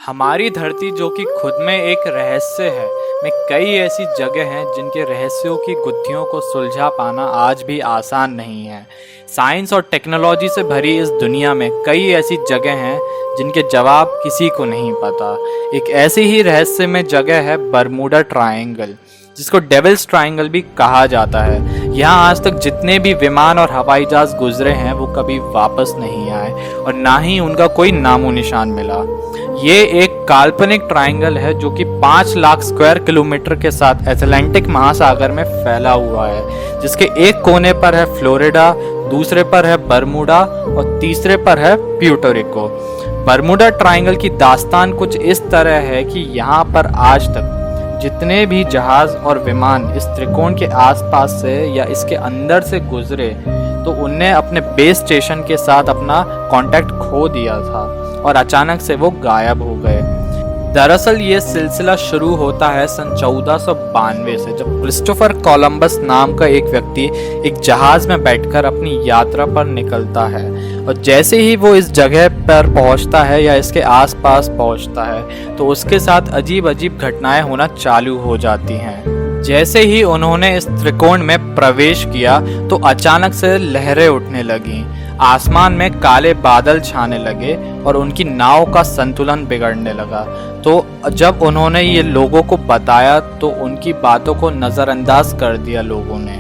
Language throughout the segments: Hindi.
हमारी धरती जो कि खुद में एक रहस्य है, में कई ऐसी जगह हैं जिनके रहस्यों की गुत्थियों को सुलझा पाना आज भी आसान नहीं है। साइंस और टेक्नोलॉजी से भरी इस दुनिया में कई ऐसी जगह हैं जिनके जवाब किसी को नहीं पता। एक ऐसी ही रहस्यमय जगह है बरमूडा ट्रायंगल, जिसको डेविल्स ट्रायंगल भी कहा जाता है। यहाँ आज तक जितने भी विमान और हवाई जहाज गुजरे हैं वो कभी वापस नहीं आए और ना ही उनका कोई नामो निशान मिला। ये एक काल्पनिक ट्रायंगल है जो कि 5 लाख स्क्वायर किलोमीटर के साथ अटलांटिक महासागर में फैला हुआ है, जिसके एक कोने पर है फ्लोरिडा, दूसरे पर है बरमूडा और तीसरे पर है प्यूर्टो रिको। बरमूडा ट्रायंगल की दास्तान कुछ इस तरह है कि यहाँ पर आज तक जितने भी जहाज और विमान इस त्रिकोण के आसपास से या इसके अंदर से गुजरे तो उनने अपने बेस स्टेशन के साथ अपना कांटेक्ट खो दिया था और अचानक से वो गायब हो गए। दरअसल ये सिलसिला शुरू होता है सन 1492 से, जब क्रिस्टोफर कोलंबस नाम का एक व्यक्ति एक जहाज में बैठकर अपनी यात्रा पर निकलता है और जैसे ही वो इस जगह पर पहुंचता है या इसके आसपास पहुंचता है तो उसके साथ अजीब अजीब घटनाएं होना चालू हो जाती हैं। जैसे ही उन्होंने इस त्रिकोण में प्रवेश किया तो अचानक से लहरें उठने लगीं, आसमान में काले बादल छाने लगे और उनकी नाव का संतुलन बिगड़ने लगा। तो जब उन्होंने ये लोगों को बताया तो उनकी बातों को नज़रअंदाज कर दिया लोगों ने।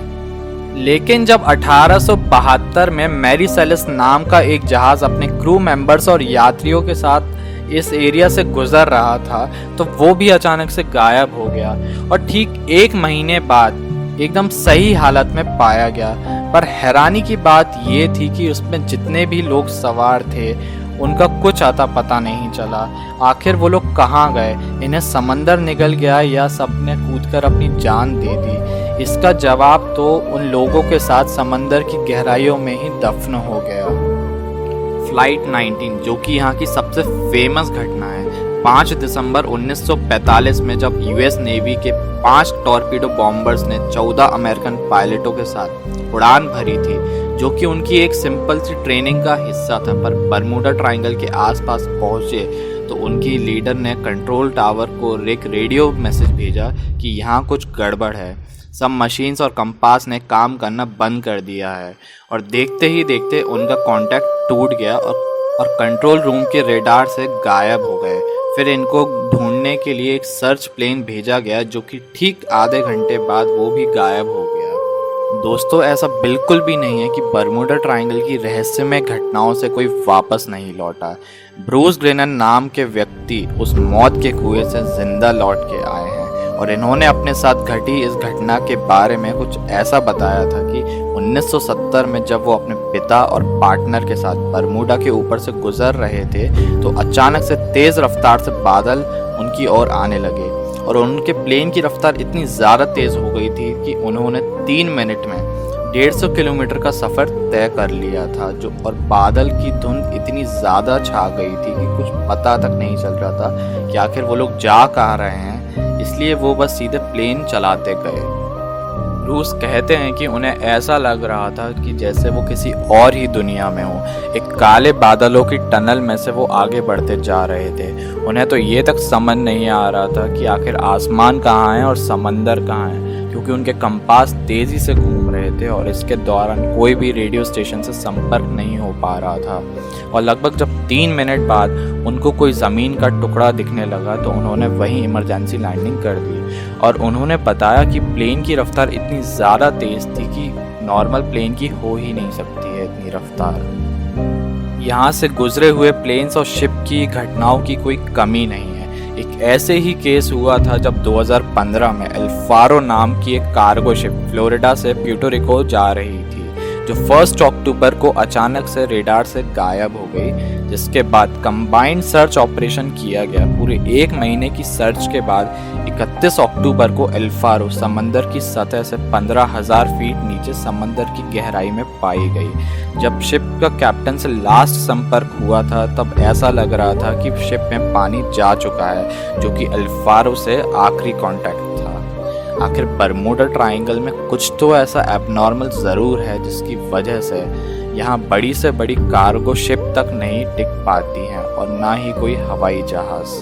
लेकिन जब 1872 में मैरी सेलेस नाम का एक जहाज अपने क्रू मेंबर्स और यात्रियों के साथ इस एरिया से गुजर रहा था तो वो भी अचानक से गायब हो गया और ठीक 1 महीने बाद एकदम सही हालत में पाया गया। पर हैरानी की बात ये थी कि उसमें जितने भी लोग सवार थे उनका कुछ आता पता नहीं चला। आखिर वो लोग कहाँ गए? इन्हें समंदर निगल गया या सबने कूदकर अपनी जान दे दी? इसका जवाब तो उन लोगों के साथ समंदर की गहराइयों में ही दफन हो गया। फ्लाइट 19 जो कि यहाँ की सबसे फेमस घटना है, 5 दिसंबर 1945 में जब यूएस नेवी के 5 टॉर्पीडो बॉम्बर्स ने 14 अमेरिकन पायलटों के साथ उड़ान भरी थी, जो कि उनकी एक सिंपल सी ट्रेनिंग का हिस्सा था। पर बरमूडा ट्रायंगल के आसपास पहुंचे तो उनकी लीडर ने कंट्रोल टावर को एक रेडियो मैसेज भेजा कि यहाँ कुछ गड़बड़ है। सब मशीन्स और कंपास ने काम करना बंद कर दिया है और देखते ही देखते उनका कांटेक्ट टूट गया और कंट्रोल रूम के रेडार से गायब हो गए। फिर इनको ढूंढने के लिए एक सर्च प्लेन भेजा गया जो कि ठीक आधे घंटे बाद वो भी गायब हो गया। दोस्तों, ऐसा बिल्कुल भी नहीं है कि बरमूडा ट्रायंगल की रहस्यमय घटनाओं से कोई वापस नहीं लौटा। ब्रूस ग्रेनर नाम के व्यक्ति उस मौत के कुएं से जिंदा लौट के आए हैं और इन्होंने अपने साथ घटी इस घटना के बारे में कुछ ऐसा बताया था कि 1970 में जब वो अपने पिता और पार्टनर के साथ बरमूडा के ऊपर से गुजर रहे थे तो अचानक से तेज़ रफ्तार से बादल उनकी ओर आने लगे और उनके प्लेन की रफ्तार इतनी ज़्यादा तेज़ हो गई थी कि उन्होंने 3 मिनट में 150 किलोमीटर का सफ़र तय कर लिया था। जो और बादल की धुंध इतनी ज़्यादा छा गई थी कि कुछ पता तक नहीं चल रहा था कि आखिर वो लोग जा कहाँ रहे हैं, इसलिए वो बस सीधे प्लेन चलाते गए। रूस कहते हैं कि उन्हें ऐसा लग रहा था कि जैसे वो किसी और ही दुनिया में हो। एक काले बादलों की टनल में से वो आगे बढ़ते जा रहे थे। उन्हें तो ये तक समझ नहीं आ रहा था कि आखिर आसमान कहाँ है और समंदर कहाँ है, क्योंकि उनके कंपास तेज़ी से घूम रहे थे और इसके दौरान कोई भी रेडियो स्टेशन से संपर्क नहीं हो पा रहा था। और लगभग जब 3 मिनट बाद उनको कोई ज़मीन का टुकड़ा दिखने लगा तो उन्होंने वहीं इमरजेंसी लैंडिंग कर दी और उन्होंने बताया कि प्लेन की रफ्तार इतनी ज़्यादा तेज़ थी कि नॉर्मल प्लेन की हो ही नहीं सकती है इतनी रफ्तार। यहाँ से गुजरे हुए प्लेन्स और शिप की घटनाओं की कोई कमी नहीं है। एक ऐसे ही केस हुआ था जब 2015 में एल्फारो नाम की एक कार्गो शिप फ्लोरिडा से प्यूर्टो रिको जा रही थी, जो 1 अक्टूबर को अचानक से रेडार से गायब हो गई, जिसके बाद कंबाइंड सर्च ऑपरेशन किया गया। पूरे 1 महीने की सर्च के बाद 31 अक्टूबर को एल्फारो समंदर की सतह से 15,000 फीट नीचे समंदर की गहराई में पाई गई। जब शिप का कैप्टन से लास्ट संपर्क हुआ था तब ऐसा लग रहा था कि शिप में पानी जा चुका है, जो कि एल्फारो से आखिरी कांटेक्ट था। आखिर बरमूडा ट्रायंगल में कुछ तो ऐसा एबनॉर्मल ज़रूर है जिसकी वजह से यहाँ बड़ी से बड़ी कार्गो शिप तक नहीं टिक पाती हैं और ना ही कोई हवाई जहाज।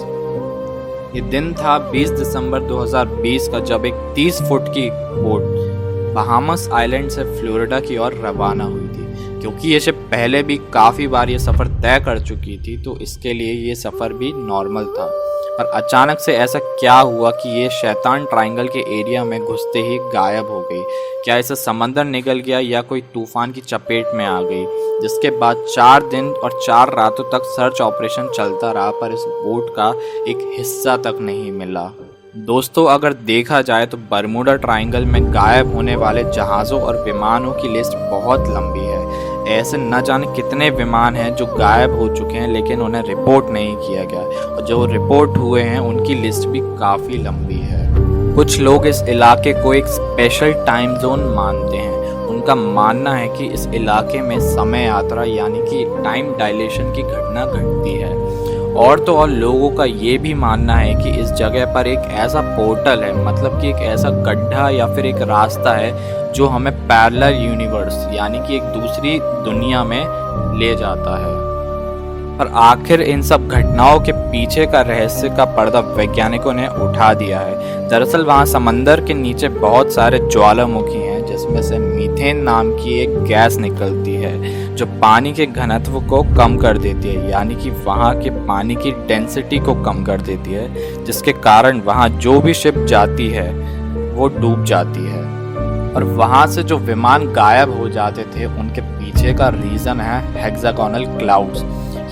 ये दिन था 20 दिसंबर 2020 का, जब एक 30 फुट की बोट बहामास आइलैंड से फ्लोरिडा की ओर रवाना हुई थी। क्योंकि ये शिप पहले भी काफ़ी बार ये सफ़र तय कर चुकी थी, तो इसके लिए ये सफ़र भी नॉर्मल था। पर अचानक से ऐसा क्या हुआ कि ये शैतान ट्रायंगल के एरिया में घुसते ही गायब हो गई। क्या इसे समंदर निगल गया या कोई तूफान की चपेट में आ गई, जिसके बाद 4 दिन और 4 रातों तक सर्च ऑपरेशन चलता रहा, पर इस बोट का एक हिस्सा तक नहीं मिला। दोस्तों, अगर देखा जाए तो बरमूडा ट्रायंगल में गायब होने वाले जहाज़ों और विमानों की लिस्ट बहुत लंबी है। ऐसे न जाने कितने विमान हैं जो गायब हो चुके हैं लेकिन उन्हें रिपोर्ट नहीं किया गया, और जो रिपोर्ट हुए हैं उनकी लिस्ट भी काफ़ी लंबी है। कुछ लोग इस इलाके को एक स्पेशल टाइम जोन मानते हैं। उनका मानना है कि इस इलाके में समय यात्रा यानी कि टाइम डायलेशन की घटना घटती है। और तो और लोगों का ये भी मानना है कि इस जगह पर एक ऐसा पोर्टल है, मतलब कि एक ऐसा गड्ढा या फिर एक रास्ता है जो हमें पैरेलल यूनिवर्स यानी कि एक दूसरी दुनिया में ले जाता है। पर आखिर इन सब घटनाओं के पीछे का रहस्य का पर्दा वैज्ञानिकों ने उठा दिया है। दरअसल वहाँ समंदर के नीचे बहुत सारे ज्वालामुखी हैं, जिसमें से मीथेन नाम की एक गैस निकलती है जो पानी के घनत्व को कम कर देती है, यानी कि वहाँ के पानी की डेंसिटी को कम कर देती है, जिसके कारण वहाँ जो भी शिप जाती है वो डूब जाती है। और वहाँ से जो विमान गायब हो जाते थे उनके पीछे का रीज़न है हेक्सागोनल क्लाउड्स।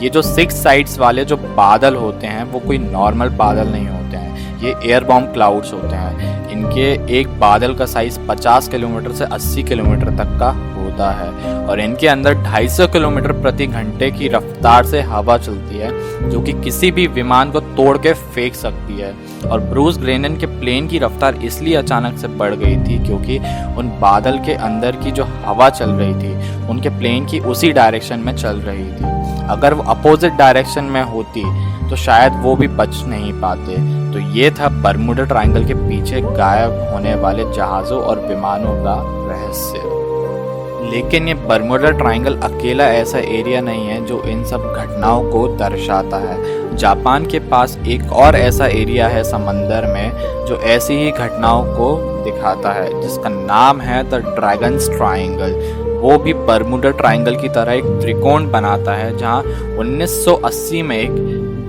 ये जो 6 साइड्स वाले जो बादल होते हैं वो कोई नॉर्मल बादल नहीं होते हैं, ये एयर बॉम्ब क्लाउड्स होते हैं। इनके एक बादल का साइज़ 50 किलोमीटर से 80 किलोमीटर तक का होता है और इनके अंदर 250 किलोमीटर प्रति घंटे की रफ्तार से हवा चलती है, जो कि किसी भी विमान को तोड़ के फेंक सकती है। और ब्रूस ग्रेनन के प्लेन की रफ्तार इसलिए अचानक से बढ़ गई थी क्योंकि उन बादल के अंदर की जो हवा चल रही थी उनके प्लेन की उसी डायरेक्शन में चल रही थी। अगर वो अपोजिट डायरेक्शन में होती तो शायद वो भी बच नहीं पाते। तो ये था बरमूडा ट्रायंगल के पीछे गायब होने वाले जहाज़ों और विमानों का रहस्य। लेकिन ये बरमूडा ट्रायंगल अकेला ऐसा एरिया नहीं है जो इन सब घटनाओं को दर्शाता है। जापान के पास एक और ऐसा एरिया है समंदर में जो ऐसी ही घटनाओं को दिखाता है, जिसका नाम है द ड्रैगन्स ट्रायंगल। वो भी बरमूडा ट्रायंगल की तरह एक त्रिकोण बनाता है, जहां 1980 में एक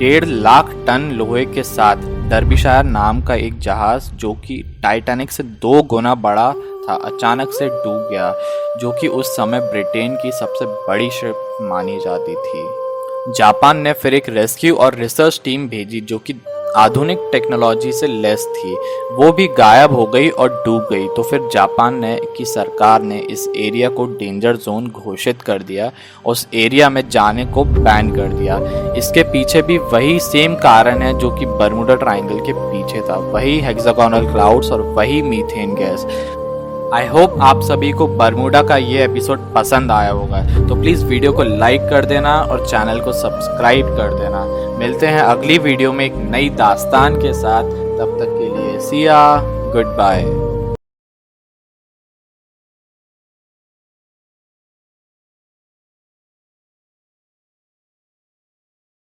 1.5 लाख टन लोहे के साथ डर्बीशायर नाम का एक जहाज, जो कि टाइटैनिक से 2 गुना बड़ा था, अचानक से डूब गया, जो कि उस समय ब्रिटेन की सबसे बड़ी शिप मानी जाती थी। जापान ने फिर एक रेस्क्यू और रिसर्च टीम भेजी जो कि आधुनिक टेक्नोलॉजी से लैस थी। वो भी गायब हो गई और डूब गई। तो फिर जापान की सरकार ने इस एरिया को डेंजर जोन घोषित कर दिया, उस एरिया में जाने को बैन कर दिया। इसके पीछे भी वही सेम कारण है जो कि बरमूडा ट्रायंगल के पीछे था, वही हेक्सागोनल क्लाउड्स और वही मीथेन गैस। आई होप आप सभी को बरमूडा का ये एपिसोड पसंद आया होगा, तो प्लीज़ वीडियो को लाइक कर देना और चैनल को सब्सक्राइब कर देना। मिलते हैं अगली वीडियो में एक नई दास्तान के साथ, तब तक के लिए सिया, गुड बाय।